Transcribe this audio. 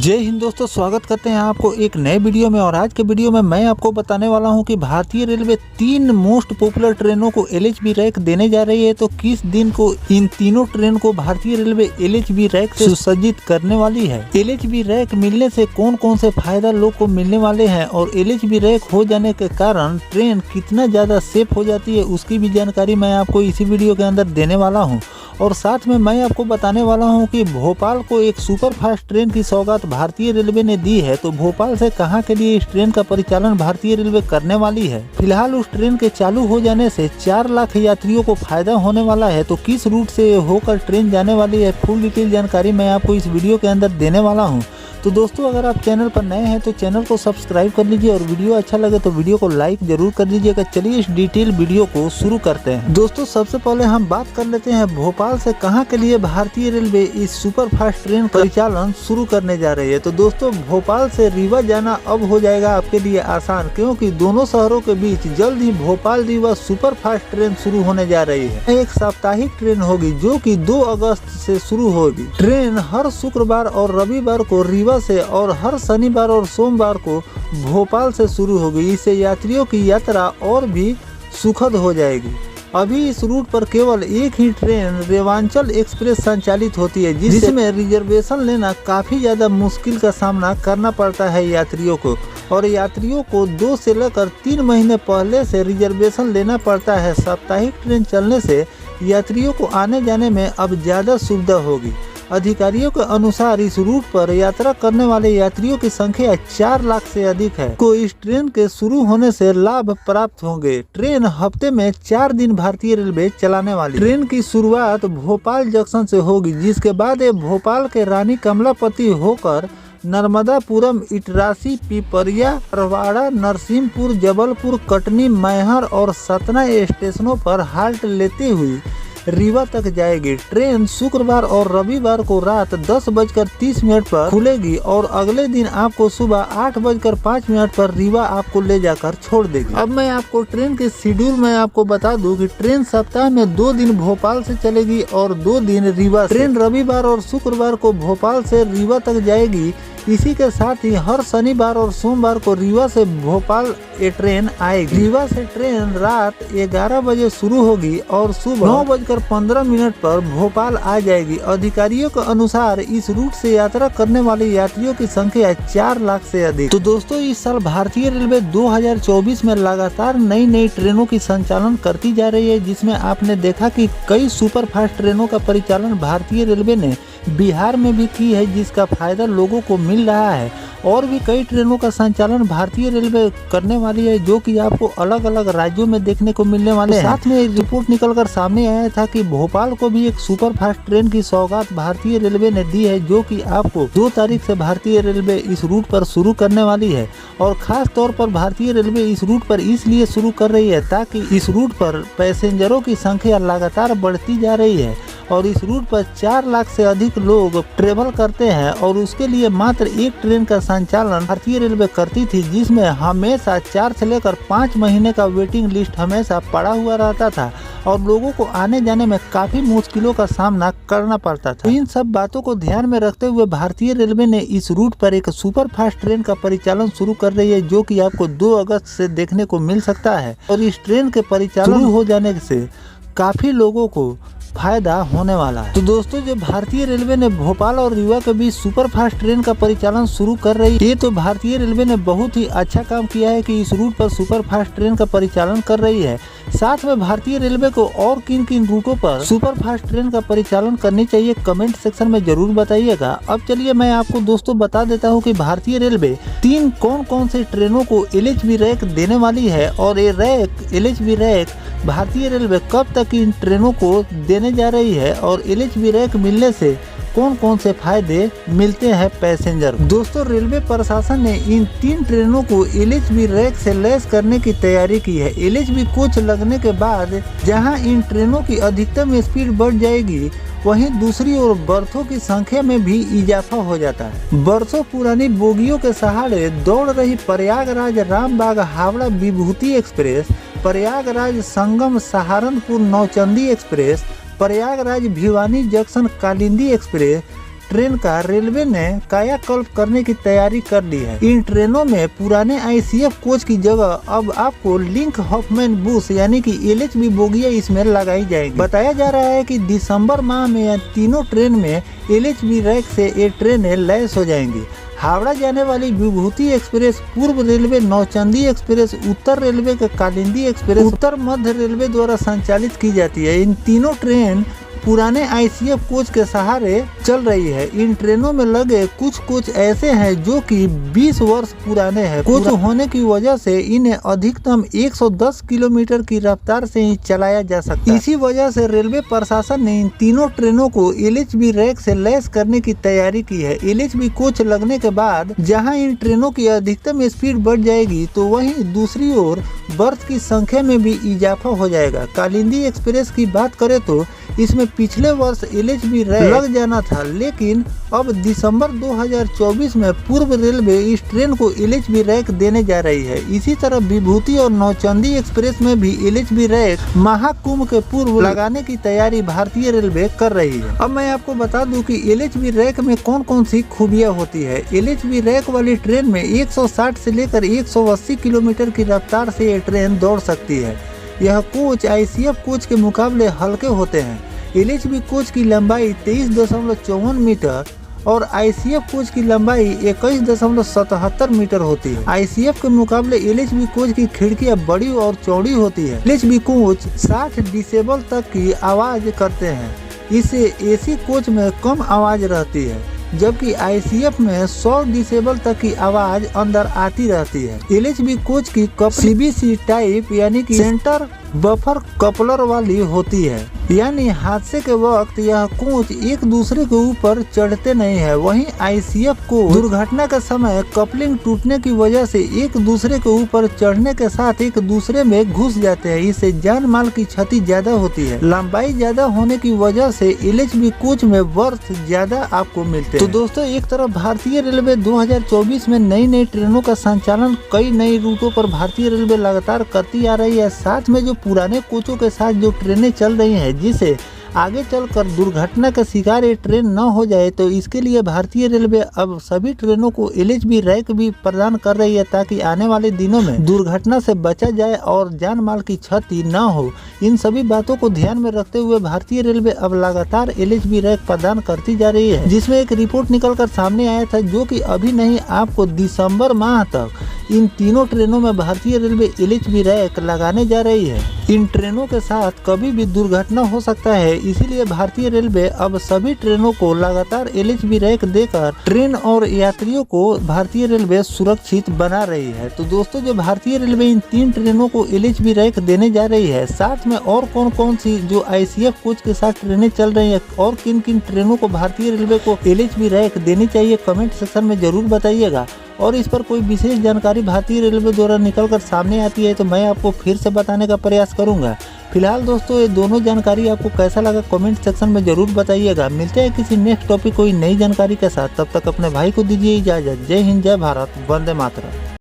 जय हिंद दोस्तों, स्वागत करते हैं आपको एक नए वीडियो में। और आज के वीडियो में मैं आपको बताने वाला हूं कि भारतीय रेलवे 3 मोस्ट पॉपुलर ट्रेनों को LHB रैक देने जा रही है। तो किस दिन को इन तीनों ट्रेन को भारतीय रेलवे LHB रैक से सुसज्जित करने वाली है। LHB रैक मिलने से कौन कौन से फायदा लोग को मिलने वाले हैं और LHB रैक हो जाने के कारण ट्रेन कितना ज्यादा सेफ हो जाती है, उसकी भी जानकारी मैं आपको इसी वीडियो के अंदर देने वाला हूँ। और साथ में मैं आपको बताने वाला हूं कि भोपाल को एक सुपर फास्ट ट्रेन की सौगात भारतीय रेलवे ने दी है। तो भोपाल से कहां के लिए इस ट्रेन का परिचालन भारतीय रेलवे करने वाली है। फिलहाल उस ट्रेन के चालू हो जाने से 4 लाख यात्रियों को फायदा होने वाला है। तो किस रूट से होकर ट्रेन जाने वाली है, फुल डिटेल जानकारी मैं आपको इस वीडियो के अंदर देने वाला हूँ। तो दोस्तों, अगर आप चैनल पर नए हैं तो चैनल को सब्सक्राइब कर लीजिए और वीडियो अच्छा लगे तो वीडियो को लाइक जरूर कर दीजिएगा। चलिए इस डिटेल वीडियो को शुरू करते हैं। दोस्तों, सबसे पहले हम बात कर लेते हैं भोपाल से कहां के लिए भारतीय रेलवे इस सुपर फास्ट ट्रेन परिचालन शुरू करने जा रही है। तो दोस्तों, भोपाल से रीवा जाना अब हो जाएगा आपके लिए आसान, क्योंकि दोनों शहरों के बीच जल्द ही Bhopal Rewa super fast train शुरू होने जा रही है। एक साप्ताहिक ट्रेन होगी जो कि 2 अगस्त से शुरू होगी। ट्रेन हर शुक्रवार और रविवार को रीवा से और हर शनिवार और सोमवार को भोपाल से शुरू होगी। इससे यात्रियों की यात्रा और भी सुखद हो जाएगी। अभी इस रूट पर केवल एक ही ट्रेन रेवांचल एक्सप्रेस संचालित होती है, जिसमें रिजर्वेशन लेना काफी ज्यादा मुश्किल का सामना करना पड़ता है यात्रियों को। और यात्रियों को 2 से लेकर 3 महीने पहले से रिजर्वेशन लेना पड़ता है। साप्ताहिक ट्रेन चलने से यात्रियों को आने जाने में अब ज्यादा सुविधा होगी। अधिकारियों के अनुसार इस रूट पर यात्रा करने वाले यात्रियों की संख्या 4 लाख से अधिक है। को इस ट्रेन के शुरू होने से लाभ प्राप्त होंगे। ट्रेन हफ्ते में 4 दिन भारतीय रेलवे चलाने वाली। ट्रेन की शुरुआत भोपाल जंक्शन से होगी, जिसके बाद ये भोपाल के रानी कमलापति होकर नर्मदापुरम, इटरासी, पिपरिया, अरवाड़ा, नरसिंहपुर, जबलपुर, कटनी, मैहर और सतना स्टेशनों पर हाल्ट लेते हुए रीवा तक जाएगी। ट्रेन शुक्रवार और रविवार को रात 10:30 पर खुलेगी और अगले दिन आपको सुबह 8:05 पर रीवा आपको ले जाकर छोड़ देगी। अब मैं आपको ट्रेन के शेड्यूल में आपको बता दूं कि ट्रेन सप्ताह में 2 दिन भोपाल से चलेगी और 2 दिन रीवा से। ट्रेन रविवार और शुक्रवार को भोपाल से रीवा तक जाएगी। इसी के साथ ही हर शनिवार और सोमवार को रीवा से भोपाल ये ट्रेन आएगी। रीवा से ट्रेन रात 11 बजे शुरू होगी और सुबह 9:15 पर भोपाल आ जाएगी। अधिकारियों के अनुसार इस रूट से यात्रा करने वाले यात्रियों की संख्या 4 लाख से अधिक। तो दोस्तों, इस साल भारतीय रेलवे 2024 में लगातार नई ट्रेनों की संचालन करती जा रही है, जिसमें आपने देखा कि कई सुपर फास्ट ट्रेनों का परिचालन भारतीय रेलवे ने बिहार में भी की है, जिसका फायदा लोगों को मिल रहा है। और भी कई ट्रेनों का संचालन भारतीय रेलवे करने वाली है, जो कि आपको अलग अलग राज्यों में देखने को मिलने वाले हैं। साथ में एक रिपोर्ट निकलकर सामने आया था कि भोपाल को भी एक सुपर फास्ट ट्रेन की सौगात भारतीय रेलवे ने दी है, जो कि आपको 2 तारीख से भारतीय रेलवे इस रूट पर शुरू करने वाली है। और खास तौर पर भारतीय रेलवे इस रूट पर इसलिए शुरू कर रही है ताकि इस रूट पर पैसेंजरों की संख्या लगातार बढ़ती जा रही है और इस रूट पर 4 लाख से अधिक लोग ट्रेवल करते हैं। और उसके लिए मात्र एक ट्रेन का संचालन भारतीय रेलवे करती थी, जिसमें हमेशा 4 से लेकर 5 महीने का वेटिंग लिस्ट हमेशा पड़ा हुआ रहता था और लोगों को आने जाने में काफी मुश्किलों का सामना करना पड़ता था। इन सब बातों को ध्यान में रखते हुए भारतीय रेलवे ने इस रूट पर एक सुपर फास्ट ट्रेन का परिचालन शुरू कर रही है, जो कि आपको 2 अगस्त से देखने को मिल सकता है। और इस ट्रेन के परिचालन शुरू हो जाने से काफी लोगों को फायदा होने वाला है। तो दोस्तों, जो भारतीय रेलवे ने भोपाल और रीवा के बीच सुपर फास्ट ट्रेन का परिचालन शुरू कर रही है, ये तो भारतीय रेलवे ने बहुत ही अच्छा काम किया है कि इस रूट पर सुपर फास्ट ट्रेन का परिचालन कर रही है। साथ में भारतीय रेलवे को और किन किन रूटों पर सुपर फास्ट ट्रेन का परिचालन करनी चाहिए, कमेंट सेक्शन में जरूर बताइएगा। अब चलिए मैं आपको दोस्तों बता देता हूँ कि भारतीय रेलवे 3 कौन से ट्रेनों को LHB रैक देने वाली है और ये रैक LHB रैक भारतीय रेलवे कब तक इन ट्रेनों को देने जा रही है और LHB रैक मिलने से कौन से फायदे मिलते हैं पैसेंजर। दोस्तों, रेलवे प्रशासन ने इन 3 ट्रेनों को LHB रैक से लैस करने की तैयारी की है। LHB कोच लगने के बाद जहां इन ट्रेनों की अधिकतम स्पीड बढ़ जाएगी, वहीं दूसरी ओर बर्थों की संख्या में भी इजाफा हो जाता है। बरसों पुरानी बोगियों के सहारे दौड़ रही Prayagraj Rambagh Howrah Vibhuti express, Prayagraj Sangam Saharanpur Nauchandi express, Prayagraj Bhiwani junction Kalindi express, train का रेलवे ने कायाकल्प करने की तैयारी कर ली है। इन ट्रेनों में पुराने ICF कोच की जगह अब आपको लिंक हॉफमैन बुश यानी कि LHB बोगियां इसमें लगाई जाएगी। बताया जा रहा है कि दिसंबर माह में यह तीनों ट्रेन में LHB रैक से ये ट्रेनें लैस हो जाएंगी। हावड़ा जाने वाली विभूति एक्सप्रेस, पूर्व रेलवे नौचंदी एक्सप्रेस, उत्तर रेलवे का कालिंदी एक्सप्रेस उत्तर मध्य रेलवे द्वारा संचालित की जाती है। इन तीनों ट्रेन पुराने ICF कोच के सहारे चल रही है। इन ट्रेनों में लगे कुछ कोच ऐसे हैं जो कि 20 वर्ष पुराने हैं। कोच होने की वजह से इन्हें अधिकतम 110 किलोमीटर की रफ्तार से ही चलाया जा सकता है। इसी वजह से रेलवे प्रशासन ने इन तीनों ट्रेनों को LHB रैक से लैस करने की तैयारी की है। LHB कोच लगने के बाद जहां इन ट्रेनों की अधिकतम स्पीड बढ़ जाएगी तो वहीं दूसरी ओर बर्थ की संख्या में भी इजाफा हो जाएगा। कालिंदी एक्सप्रेस की बात करें तो इसमें पिछले वर्ष LHB रैक लग जाना था, लेकिन अब दिसंबर 2024 में पूर्व रेलवे इस ट्रेन को LHB रैक देने जा रही है। इसी तरह विभूति और नौचंदी एक्सप्रेस में भी LHB रैक महाकुंभ के पूर्व लगाने की तैयारी भारतीय रेलवे कर रही है। अब मैं आपको बता दूं कि LHB रैक में कौन कौन सी खूबियां होती है। LHB रैक वाली ट्रेन में 160 से लेकर 180 किलोमीटर की रफ्तार से ये ट्रेन दौड़ सकती है। यह कोच ICF कोच के मुकाबले हल्के होते हैं। LHB कोच की लंबाई 23.54 मीटर और ICF कोच की लंबाई 21.77 मीटर होती है। ICF के मुकाबले LHB कोच की खिड़कियां बड़ी और चौड़ी होती है। LHB कोच 60 डेसिबल तक की आवाज करते हैं। इससे AC कोच में कम आवाज रहती है, जबकि ICF में 100 डेसिबल तक की आवाज अंदर आती रहती है। LHB कोच की CBC टाइप यानी कि सेंटर बफर कपलर वाली होती है, यानी हादसे के वक्त यह कोच एक दूसरे के ऊपर चढ़ते नहीं है। वहीं ICF को दुर्घटना के समय कपलिंग टूटने की वजह से एक दूसरे के ऊपर चढ़ने के साथ एक दूसरे में घुस जाते हैं। इससे जान माल की क्षति ज्यादा होती है। लंबाई ज्यादा होने की वजह से LHB कोच में बर्थ ज्यादा आपको मिलते हैं। तो दोस्तों, एक तरफ भारतीय रेलवे 2024 में नई नई ट्रेनों का संचालन कई नई रूटों पर भारतीय रेलवे लगातार करती आ रही है। साथ में जो पुराने कोचों के साथ जो ट्रेनें चल रही हैं, जिसे आगे चलकर दुर्घटना का शिकार ये ट्रेन न हो जाए, तो इसके लिए भारतीय रेलवे अब सभी ट्रेनों को LHB रैक भी प्रदान कर रही है, ताकि आने वाले दिनों में दुर्घटना से बचा जाए और जान माल की क्षति न हो। इन सभी बातों को ध्यान में रखते हुए भारतीय रेलवे अब लगातार LHB रैक प्रदान करती जा रही है, जिसमें एक रिपोर्ट निकलकर सामने आया था, जो कि अभी नहीं, आपको दिसंबर माह तक इन तीनों ट्रेनों में भारतीय रेलवे LHB रैक लगाने जा रही है। इन ट्रेनों के साथ कभी भी दुर्घटना हो सकता है, इसीलिए भारतीय रेलवे अब सभी ट्रेनों को लगातार LHB रैक देकर ट्रेन और यात्रियों को भारतीय रेलवे सुरक्षित बना रही है। तो दोस्तों, जो भारतीय रेलवे इन 3 ट्रेनों को LHB रैक देने जा रही है, साथ में और कौन कौन सी जो ICF कोच के साथ ट्रेनें चल रही है और किन किन ट्रेनों को भारतीय रेलवे को LHB रैक देनी चाहिए, कमेंट सेक्शन में जरूर बताइएगा। और इस पर कोई विशेष जानकारी भारतीय रेलवे द्वारा निकलकर सामने आती है तो मैं आपको फिर से बताने का प्रयास करूंगा। फिलहाल दोस्तों, ये दोनों जानकारी आपको कैसा लगा कमेंट सेक्शन में जरूर बताइएगा। मिलते हैं किसी नेक्स्ट टॉपिक कोई नई जानकारी के साथ, तब तक अपने भाई को दीजिए इजाजत। जय हिंद, जय भारत, वंदे मातरम।